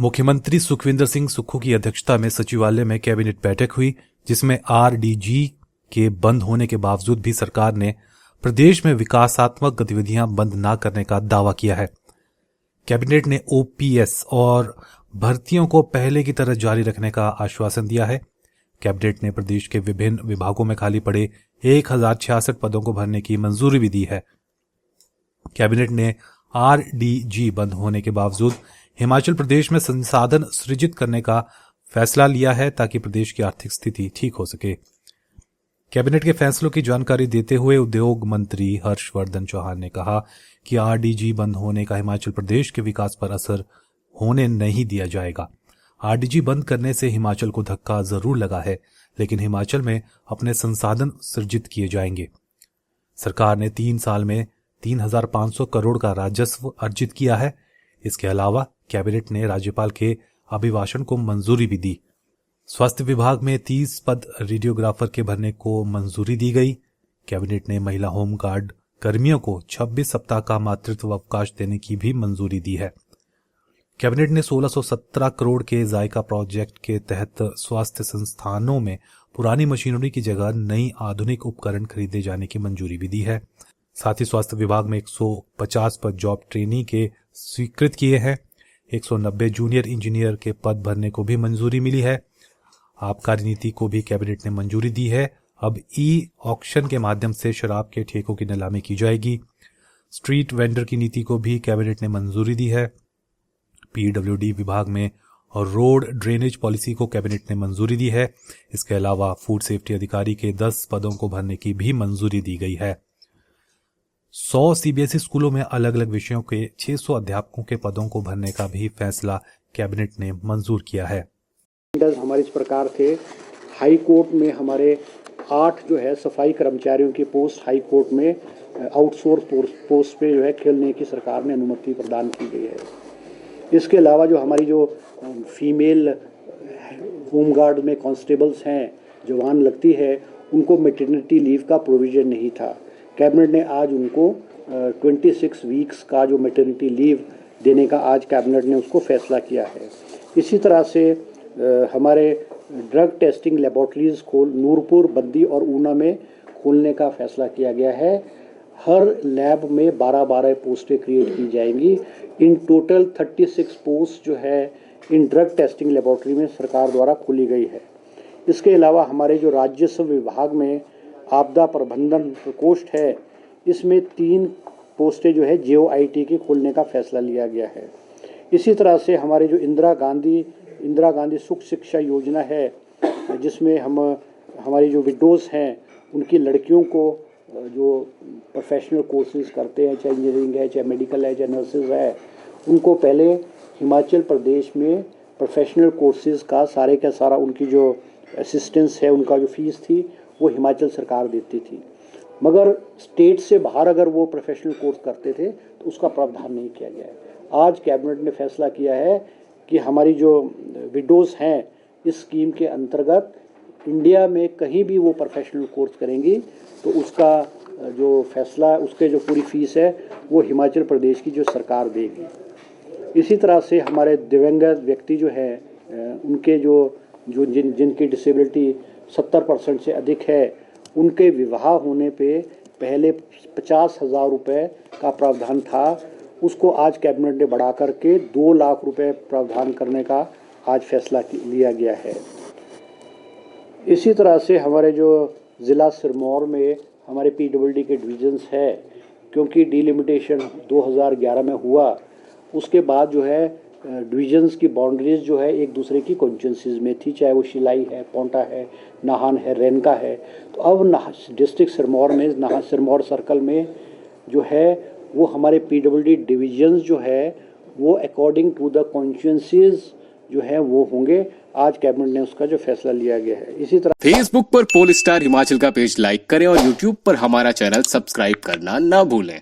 मुख्यमंत्री सुखविंदर सिंह सुक्खू की अध्यक्षता में सचिवालय में कैबिनेट बैठक हुई, जिसमें आरडीजी के बंद होने के बावजूद भी सरकार ने प्रदेश में विकासात्मक गतिविधियां बंद न करने का दावा किया है। कैबिनेट ने ओपीएस और भर्तियों को पहले की तरह जारी रखने का आश्वासन दिया है। कैबिनेट ने प्रदेश के विभिन्न विभागों में खाली पड़े 1066 पदों को भरने की मंजूरी भी दी है। कैबिनेट ने आरडीजी बंद होने के बावजूद हिमाचल प्रदेश में संसाधन सृजित करने का फैसला लिया है ताकि प्रदेश की आर्थिक स्थिति ठीक हो सके। कैबिनेट के फैसलों की जानकारी देते हुए उद्योग मंत्री हर्षवर्धन चौहान ने कहा कि आरडीजी बंद होने का हिमाचल प्रदेश के विकास पर असर होने नहीं दिया जाएगा। आरडीजी बंद करने से हिमाचल को धक्का जरूर लगा है, लेकिन हिमाचल में अपने संसाधन सृजित किए जाएंगे। सरकार ने 3 साल में 3,500 करोड़ का राजस्व अर्जित किया है। इसके अलावा कैबिनेट ने राज्यपाल के अभिभाषण को मंजूरी भी दी। स्वास्थ्य विभाग में 30 पद रेडियोग्राफर के भरने को मंजूरी दी गई। कैबिनेट ने महिला होमगार्ड कर्मियों को 26 सप्ताह का मातृत्व अवकाश देने की भी मंजूरी दी है। कैबिनेट ने 1617 करोड़ के जायका प्रोजेक्ट के तहत स्वास्थ्य संस्थानों में पुरानी मशीनरी की जगह नई आधुनिक उपकरण खरीदे जाने की मंजूरी भी दी है। साथ ही स्वास्थ्य विभाग में 150 पद जॉब ट्रेनी के स्वीकृत किए हैं। 190 जूनियर इंजीनियर के पद भरने को भी मंजूरी मिली है। आबकारी नीति को भी कैबिनेट ने मंजूरी दी है। अब ई ऑक्शन के माध्यम से शराब के ठेकों की नीलामी की जाएगी। स्ट्रीट वेंडर की नीति को भी कैबिनेट ने मंजूरी दी है। पीडब्ल्यूडी विभाग में और रोड ड्रेनेज पॉलिसी को कैबिनेट ने मंजूरी दी है। इसके अलावा फूड सेफ्टी अधिकारी के 10 पदों को भरने की भी मंजूरी दी गई है। 100 सीबीएसई स्कूलों में अलग अलग विषयों के 600 अध्यापकों के पदों को भरने का भी फैसला कैबिनेट ने मंजूर किया है। हमारे इस प्रकार थे, हाई कोर्ट में हमारे 8 जो है सफाई कर्मचारियों की पोस्ट हाई कोर्ट में आउटसोर्स पोस्ट पे जो है खेलने की सरकार ने अनुमति प्रदान की गई है। इसके अलावा जो हमारी जो फीमेल होमगार्ड में कांस्टेबल्स हैं, जवान लगती है, उनको मैटरनिटी लीव का प्रोविज़न नहीं था। कैबिनेट ने आज उनको 26 वीक्स का जो मैटरनिटी लीव देने का आज कैबिनेट ने उसको फैसला किया है। इसी तरह से हमारे ड्रग टेस्टिंग लेबॉर्ट्रीज़ को नूरपुर, बद्दी और ऊना में खोलने का फैसला किया गया है। हर लैब में 12-12 पोस्टें क्रिएट की जाएंगी। इन टोटल 36 पोस्ट जो है इन ड्रग टेस्टिंग लेबॉर्ट्री में सरकार द्वारा खोली गई है। इसके अलावा हमारे जो राजस्व विभाग में आपदा प्रबंधन प्रकोष्ठ है, इसमें 3 पोस्टें जो है JOIT की खोलने का फैसला लिया गया है। इसी तरह से हमारे जो इंदिरा गांधी सुख शिक्षा योजना है, जिसमें हमारी जो विडोज़ हैं उनकी लड़कियों को जो प्रोफेशनल कोर्सेज करते हैं, चाहे इंजीनियरिंग है, चाहे मेडिकल है, चाहे नर्सेज है, उनको पहले हिमाचल प्रदेश में प्रोफेशनल कोर्सेज का सारा उनकी जो असिस्टेंस है, उनका जो फीस थी वो हिमाचल सरकार देती थी। मगर स्टेट से बाहर अगर वो प्रोफेशनल कोर्स करते थे तो उसका प्रावधान नहीं किया गया है। आज कैबिनेट ने फैसला किया है कि हमारी जो विडोज़ हैं, इस स्कीम के अंतर्गत इंडिया में कहीं भी वो प्रोफेशनल कोर्स करेंगी तो उसका जो फैसला, उसके जो पूरी फीस है वो हिमाचल प्रदेश की जो सरकार देगी। इसी तरह से हमारे दिव्यांग व्यक्ति जो है, उनके जिनकी डिसेबिलिटी 70% से अधिक है, उनके विवाह होने पे पहले 50,000 रुपये का प्रावधान था, उसको आज कैबिनेट ने बढ़ा करके 2 लाख रुपये प्रावधान करने का आज फैसला लिया गया है। इसी तरह से हमारे जो ज़िला सिरमौर में हमारे पीडब्ल्यूडी के डिविजन्स है, क्योंकि डिलिमिटेशन 2011 में हुआ, उसके बाद जो है डिविजन्स की बाउंड्रीज जो है एक दूसरे की कॉन्स्टिट्यूंसीज में थी, चाहे वो शिलाई है, पोंटा है, नाहन है, रेनका है। तो अब डिस्ट्रिक्ट सिरमौर में सिरमौर सर्कल में जो है वो हमारे पीडब्ल्यूडी डिविजन्स जो है वो अकॉर्डिंग टू द कॉन्स्टिट्यूंसीज जो है वो होंगे। आज कैबिनेट ने उसका जो फैसला लिया गया है। इसी तरह फेसबुक पर पोल स्टार हिमाचल का पेज लाइक करें और यूट्यूब पर हमारा चैनल सब्सक्राइब करना ना भूलें।